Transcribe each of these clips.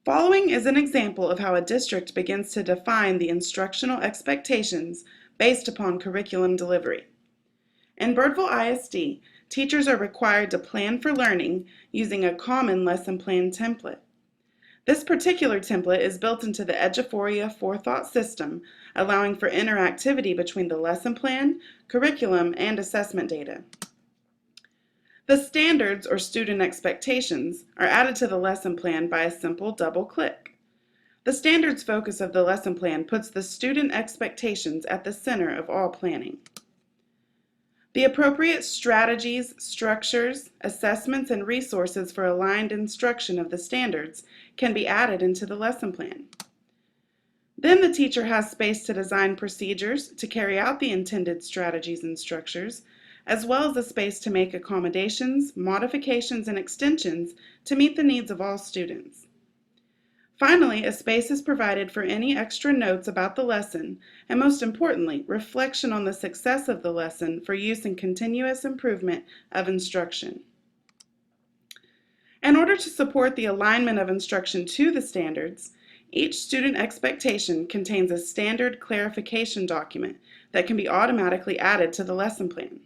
Following is an example of how a district begins to define the instructional expectations based upon curriculum delivery. In Birdville ISD, teachers are required to plan for learning using a common lesson plan template. This particular template is built into the Eduphoria Forethought system, allowing for interactivity between the lesson plan, curriculum, and assessment data. The standards, or student expectations, are added to the lesson plan by a simple double click. The standards focus of the lesson plan puts the student expectations at the center of all planning. The appropriate strategies, structures, assessments, and resources for aligned instruction of the standards can be added into the lesson plan. Then the teacher has space to design procedures to carry out the intended strategies and structures, as well as a space to make accommodations, modifications, and extensions to meet the needs of all students. Finally, a space is provided for any extra notes about the lesson, and most importantly, reflection on the success of the lesson for use in continuous improvement of instruction. In order to support the alignment of instruction to the standards, each student expectation contains a standard clarification document that can be automatically added to the lesson plan.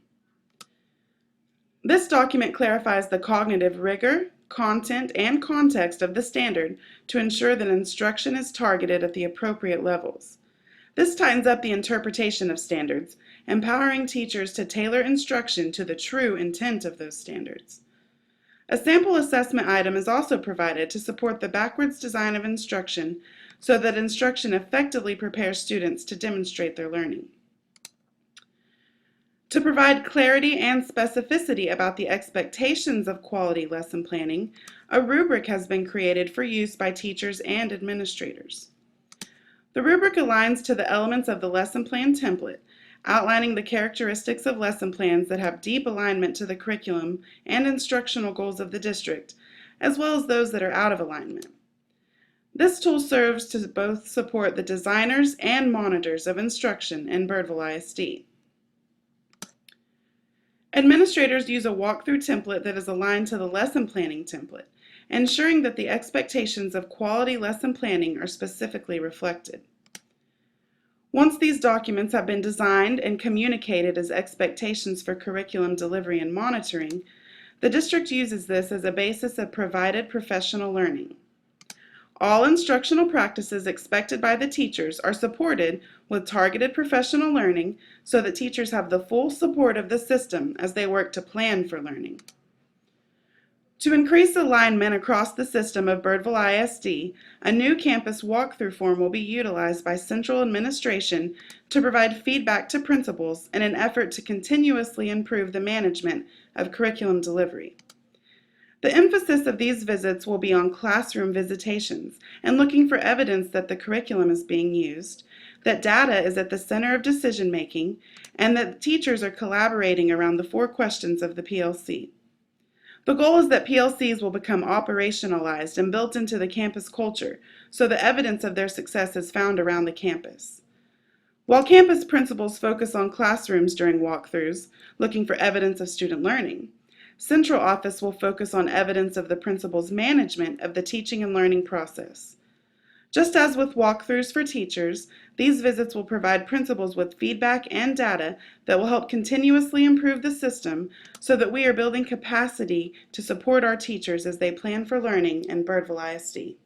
This document clarifies the cognitive rigor, content, and context of the standard to ensure that instruction is targeted at the appropriate levels. This tightens up the interpretation of standards, empowering teachers to tailor instruction to the true intent of those standards. A sample assessment item is also provided to support the backwards design of instruction so that instruction effectively prepares students to demonstrate their learning. To provide clarity and specificity about the expectations of quality lesson planning, a rubric has been created for use by teachers and administrators. The rubric aligns to the elements of the lesson plan template, outlining the characteristics of lesson plans that have deep alignment to the curriculum and instructional goals of the district, as well as those that are out of alignment. This tool serves to both support the designers and monitors of instruction in Birdville ISD. Administrators use a walkthrough template that is aligned to the lesson planning template, ensuring that the expectations of quality lesson planning are specifically reflected. Once these documents have been designed and communicated as expectations for curriculum delivery and monitoring, the district uses this as a basis of provided professional learning. All instructional practices expected by the teachers are supported with targeted professional learning so that teachers have the full support of the system as they work to plan for learning. To increase alignment across the system of Birdville ISD, a new campus walkthrough form will be utilized by central administration to provide feedback to principals in an effort to continuously improve the management of curriculum delivery. The emphasis of these visits will be on classroom visitations and looking for evidence that the curriculum is being used, that data is at the center of decision making, and that teachers are collaborating around the 4 questions of the PLC. The goal is that PLCs will become operationalized and built into the campus culture so the evidence of their success is found around the campus. While campus principals focus on classrooms during walkthroughs, looking for evidence of student learning, Central Office will focus on evidence of the principal's management of the teaching and learning process. Just as with walkthroughs for teachers, these visits will provide principals with feedback and data that will help continuously improve the system so that we are building capacity to support our teachers as they plan for learning in Birdville ISD.